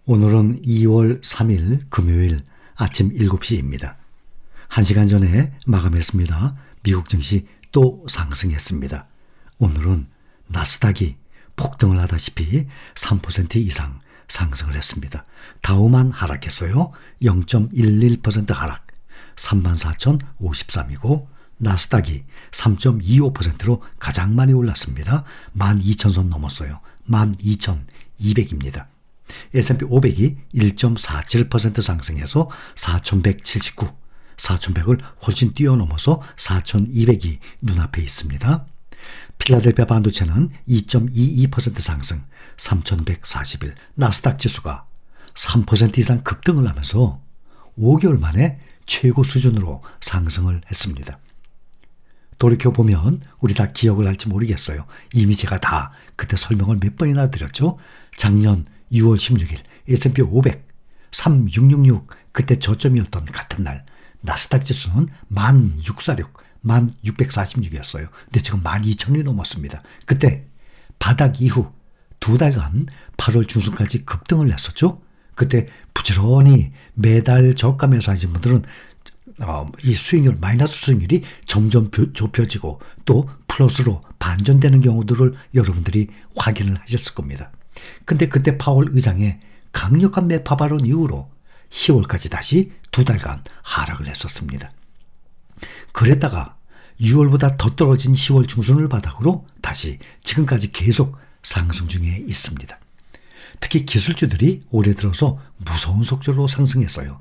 오늘은 2월 3일 금요일 아침 7시입니다. 1시간 전에 마감했습니다. 미국 증시 또 상승했습니다. 오늘은 나스닥이 폭등을 하다시피 3% 이상 상승을 했습니다. 다우만 하락했어요. 0.11% 하락, 34,053이고 나스닥이 3.25%로 가장 많이 올랐습니다. 12,000선 넘었어요. 12,200입니다. S&P 500이 1.47% 상승해서 4,179, 4,100을 훨씬 뛰어넘어서 4,200이 눈앞에 있습니다. 필라델피아 반도체는 2.22% 상승, 3,141, 나스닥 지수가 3% 이상 급등을 하면서 5개월 만에 최고 수준으로 상승을 했습니다. 돌이켜보면 우리 다 기억을 할지 모르겠어요. 이미 제가 다 그때 설명을 몇 번이나 드렸죠. 작년 6월 16일 S&P 500 3666 그때 저점이었던 같은 날 나스닥 지수는 1646, 1646이었어요. 근데 지금 12,000이 넘었습니다. 그때 바닥 이후 두 달간 8월 중순까지 급등을 했었죠. 그때 부지런히 매달 저가매수 하신 분들은 이 수익률, 마이너스 수익률이 점점 좁혀지고 또 플러스로 반전되는 경우들을 여러분들이 확인을 하셨을 겁니다. 근데 그때 파월 의장의 강력한 매파 발언 이후로 10월까지 다시 두 달간 하락을 했었습니다. 그랬다가 6월보다 더 떨어진 10월 중순을 바닥으로 다시 지금까지 계속 상승 중에 있습니다. 특히 기술주들이 올해 들어서 무서운 속도로 상승했어요.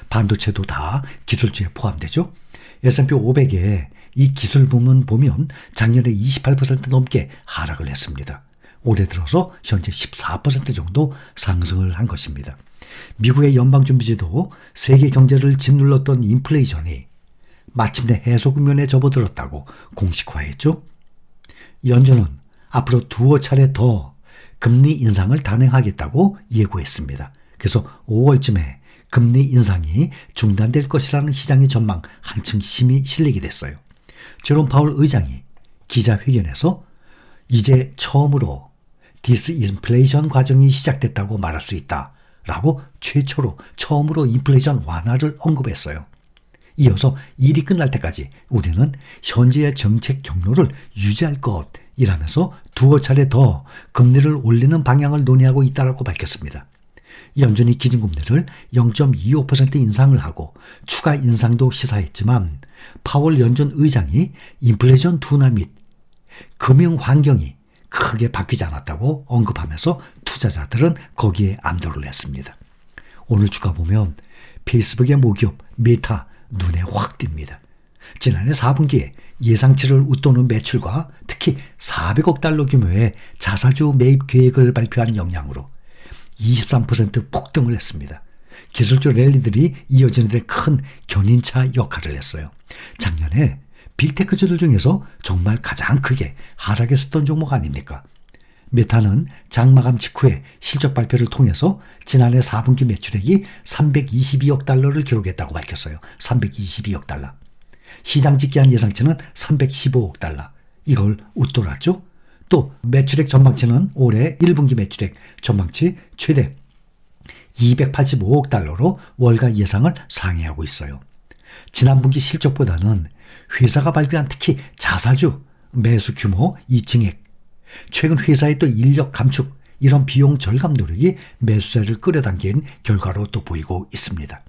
반도체도 다 기술주에 포함되죠. S&P 500의 이 기술 부문 보면 작년에 28% 넘게 하락을 했습니다. 올해 들어서 현재 14% 정도 상승을 한 것입니다. 미국의 연방준비제도 세계 경제를 짓눌렀던 인플레이션이 마침내 해소 국면에 접어들었다고 공식화했죠. 연준은 앞으로 두어 차례 더 금리 인상을 단행하겠다고 예고했습니다. 그래서 5월쯤에 금리 인상이 중단될 것이라는 시장의 전망 한층 힘이 실리게 됐어요. 제롬 파월 의장이 기자회견에서 이제 처음으로 디스인플레이션 과정이 시작됐다고 말할 수 있다라고 처음으로 인플레이션 완화를 언급했어요. 이어서 일이 끝날 때까지 우리는 현재의 정책 경로를 유지할 것이라면서 두어 차례 더 금리를 올리는 방향을 논의하고 있다고 밝혔습니다. 연준이 기준금리를 0.25% 인상을 하고 추가 인상도 시사했지만 파월 연준 의장이 인플레이션 둔화 및 금융 환경이 크게 바뀌지 않았다고 언급하면서 투자자들은 거기에 안도를 했습니다. 오늘 주가 보면 페이스북의 모기업 메타 눈에 확 띕니다. 지난해 4분기에 예상치를 웃도는 매출과 특히 400억 달러 규모의 자사주 매입 계획을 발표한 영향으로 23% 폭등을 했습니다. 기술주 랠리들이 이어지는 데 큰 견인차 역할을 했어요. 작년에 빅테크주들 중에서 정말 가장 크게 하락했었던 종목 아닙니까? 메타는 장마감 직후에 실적 발표를 통해서 지난해 4분기 매출액이 322억 달러를 기록했다고 밝혔어요. 322억 달러. 시장 집계한 예상치는 315억 달러. 이걸 웃돌았죠. 또 매출액 전망치는 올해 1분기 매출액 전망치 최대 285억 달러로 월가 예상을 상회하고 있어요. 지난 분기 실적보다는 회사가 발표한 특히 자사주 매수 규모 2층액, 최근 회사의 또 인력 감축, 이런 비용 절감 노력이 매수세를 끌어당긴 결과로 또 보이고 있습니다.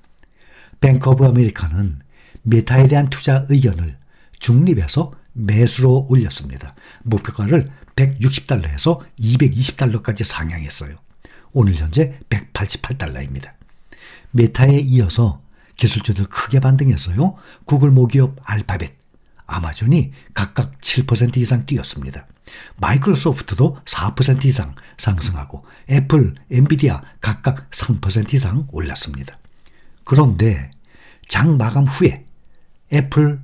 뱅크 오브 아메리카는 메타에 대한 투자 의견을 중립에서 매수로 올렸습니다. 목표가를 160달러에서 220달러까지 상향했어요. 오늘 현재 188달러입니다. 메타에 이어서 기술주들 크게 반등했어요. 구글 모기업 알파벳, 아마존이 각각 7% 이상 뛰었습니다. 마이크로소프트도 4% 이상 상승하고 애플, 엔비디아 각각 3% 이상 올랐습니다. 그런데 장 마감 후에 애플,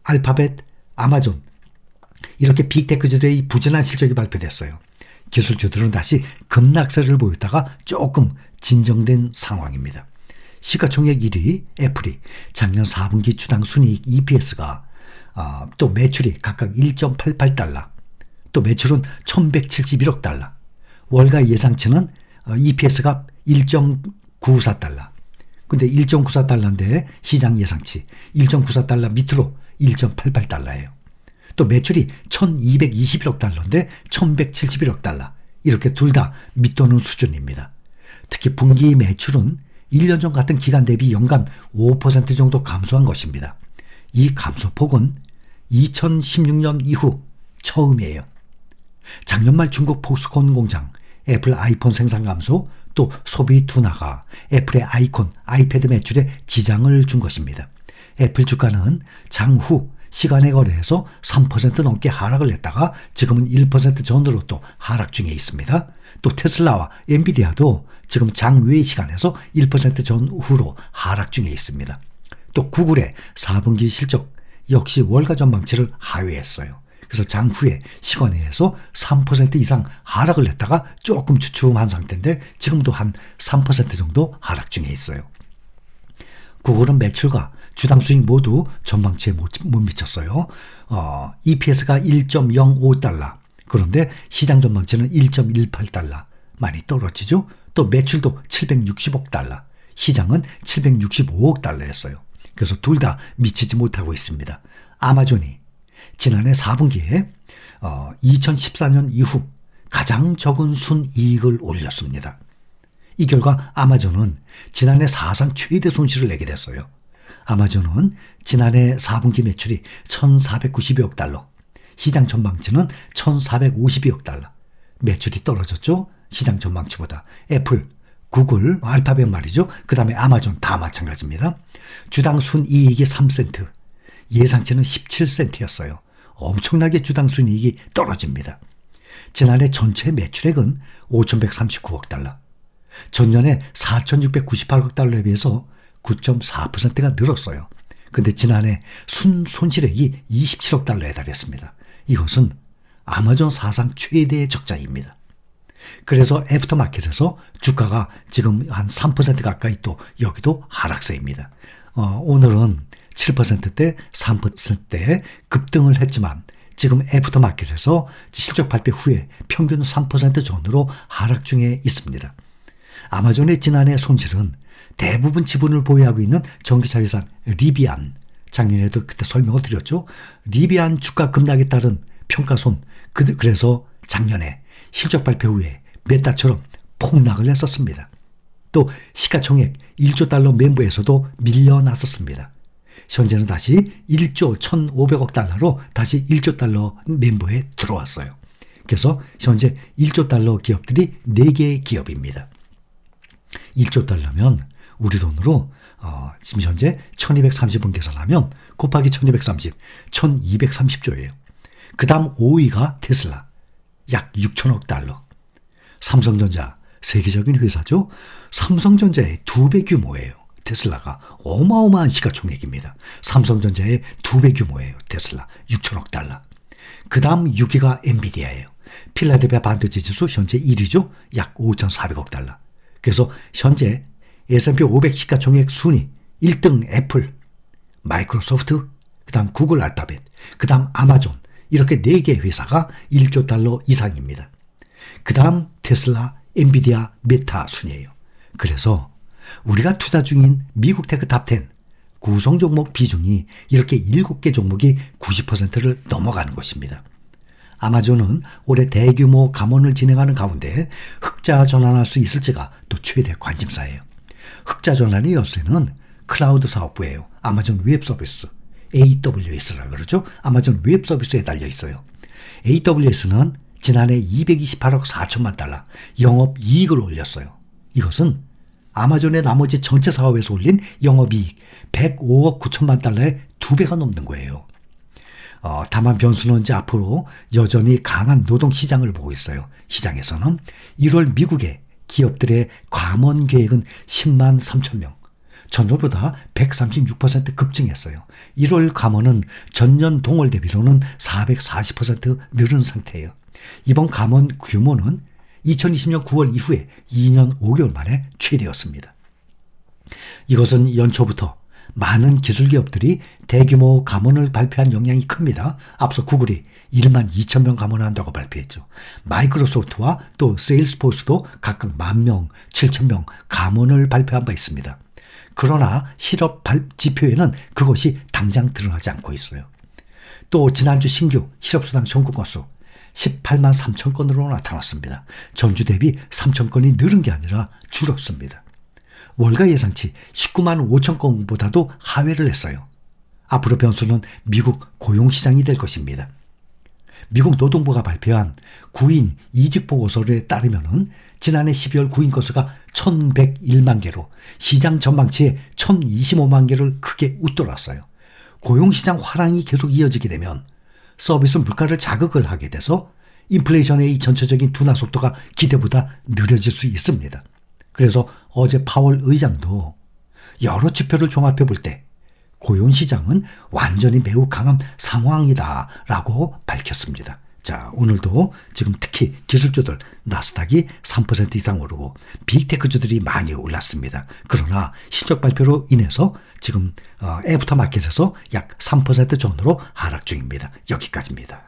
알파벳, 아마존 이렇게 빅테크주들의 부진한 실적이 발표됐어요. 기술주들은 다시 급락세를 보였다가 조금 진정된 상황입니다. 시가총액 1위 애플이 작년 4분기 주당 순이익 EPS가 또 매출이 각각 1.88달러, 또 매출은 1171억 달러, 월가 예상치는 EPS가 1.94달러. 근데 1.94달러인데 시장 예상치 1.94달러 밑으로 1.88달러예요. 또 매출이 1221억 달러인데 1171억 달러. 이렇게 둘 다 밑도는 수준입니다. 특히 분기 매출은 1년 전 같은 기간 대비 연간 5% 정도 감소한 것입니다. 이 감소폭은 2016년 이후 처음이에요. 작년 말 중국 폭스콘 공장 애플 아이폰 생산 감소, 또 소비 둔화가 애플의 아이콘, 아이패드 매출에 지장을 준 것입니다. 애플 주가는 장후 시간의 거래에서 3% 넘게 하락을 했다가 지금은 1% 전으로 또 하락 중에 있습니다. 또 테슬라와 엔비디아도 지금 장외 시간에서 1% 전후로 하락 중에 있습니다. 또 구글의 4분기 실적 역시 월가 전망치를 하회했어요. 그래서 장후에 시간에서 3% 이상 하락을 했다가 조금 주춤한 상태인데 지금도 한 3% 정도 하락 중에 있어요. 구글은 매출과 주당 수익 모두 전망치에 못 미쳤어요. EPS가 1.05달러. 그런데 시장 전망치는 1.18달러. 많이 떨어지죠. 또 매출도 760억 달러. 시장은 765억 달러였어요. 그래서 둘 다 미치지 못하고 있습니다. 아마존이 지난해 4분기에 2014년 이후 가장 적은 순이익을 올렸습니다. 이 결과 아마존은 지난해 사상 최대 손실을 내게 됐어요. 아마존은 지난해 4분기 매출이 1,492억 달러, 시장 전망치는 1,452억 달러. 매출이 떨어졌죠? 시장 전망치보다. 애플, 구글, 알파벳 말이죠. 그 다음에 아마존 다 마찬가지입니다. 주당 순이익이 3센트, 예상치는 17센트였어요. 엄청나게 주당 순이익이 떨어집니다. 지난해 전체 매출액은 5,139억 달러. 전년에 4,698억 달러에 비해서 9.4%가 늘었어요. 근데 지난해 손실액이 27억 달러에 달했습니다. 이것은 아마존 사상 최대의 적자입니다. 그래서 애프터마켓에서 주가가 지금 한 3% 가까이 또 여기도 하락세입니다. 오늘은 7%대, 3%대 급등을 했지만 지금 애프터마켓에서 실적 발표 후에 평균 3% 전으로 하락 중에 있습니다. 아마존의 지난해 손실은 대부분 지분을 보유하고 있는 전기차 회사 리비안, 작년에도 그때 설명을 드렸죠. 리비안 주가 급락에 따른 평가손, 그래서 작년에 실적 발표 후에 메타처럼 폭락을 했었습니다. 또 시가총액 1조 달러 멤버에서도 밀려났었습니다. 현재는 다시 1조 1,500억 달러로 다시 1조 달러 멤버에 들어왔어요. 그래서 현재 1조 달러 기업들이 4개의 기업입니다. 1조 달러면 우리 돈으로 지금 현재 1230원 계산하면 곱하기 1230, 1230조예요. 그 다음 5위가 테슬라, 약 6천억 달러. 삼성전자, 세계적인 회사죠. 삼성전자의 2배 규모예요. 테슬라가 어마어마한 시가총액입니다. 삼성전자의 2배 규모예요. 테슬라 6천억 달러. 그 다음 6위가 엔비디아예요. 필라델피아 반도체 지수 현재 1위죠. 약 5,400억 달러. 그래서 현재 S&P 500 시가총액 순위 1등 애플, 마이크로소프트, 그 다음 구글 알파벳, 그 다음 아마존, 이렇게 4개 회사가 1조 달러 이상입니다. 그 다음 테슬라, 엔비디아, 메타 순이에요. 그래서 우리가 투자 중인 미국 테크 탑10 구성 종목 비중이 이렇게 7개 종목이 90%를 넘어가는 것입니다. 아마존은 올해 대규모 감원을 진행하는 가운데 흑자 전환할 수 있을지가 또 최대 관심사예요. 흑자 전환의 열쇠는 클라우드 사업부예요. 아마존 웹 서비스, AWS라고 그러죠. 아마존 웹 서비스에 달려 있어요. AWS는 지난해 228억 4천만 달러 영업이익을 올렸어요. 이것은 아마존의 나머지 전체 사업에서 올린 영업이익 105억 9천만 달러의 2배가 넘는 거예요. 다만 변수는 이제 앞으로 여전히 강한 노동시장을 보고 있어요. 시장에서는 1월 미국의 기업들의 감원 계획은 10만 3천 명. 전월보다 136% 급증했어요. 1월 감원은 전년 동월 대비로는 440% 늘은 상태예요. 이번 감원 규모는 2020년 9월 이후에 2년 5개월 만에 최대였습니다. 이것은 연초부터 많은 기술기업들이 대규모 감원을 발표한 영향이 큽니다. 앞서 구글이 1만 2천 명 감원한다고 발표했죠. 마이크로소프트와 또 세일스포스도 각각 1만 명, 7천 명 감원을 발표한 바 있습니다. 그러나 실업 지표에는 그것이 당장 드러나지 않고 있어요. 또 지난주 신규 실업수당 청구 건수 18만 3천 건으로 나타났습니다. 전주 대비 3천 건이 늘은 게 아니라 줄었습니다. 월가 예상치 19만 5천 건보다도 하회를 했어요. 앞으로 변수는 미국 고용시장이 될 것입니다. 미국 노동부가 발표한 구인 이직 보고서에 따르면 지난해 12월 구인 건수가 1,101만 개로 시장 전망치의 1,025만 개를 크게 웃돌았어요. 고용시장 화랑이 계속 이어지게 되면 서비스 물가를 자극을 하게 돼서 인플레이션의 이 전체적인 둔화 속도가 기대보다 느려질 수 있습니다. 그래서 어제 파월 의장도 여러 지표를 종합해 볼 때 고용시장은 완전히 매우 강한 상황이다라고 밝혔습니다. 자, 오늘도 지금 특히 기술주들 나스닥이 3% 이상 오르고 빅테크주들이 많이 올랐습니다. 그러나 실적 발표로 인해서 지금 애프터마켓에서 약 3% 전후로 하락 중입니다. 여기까지입니다.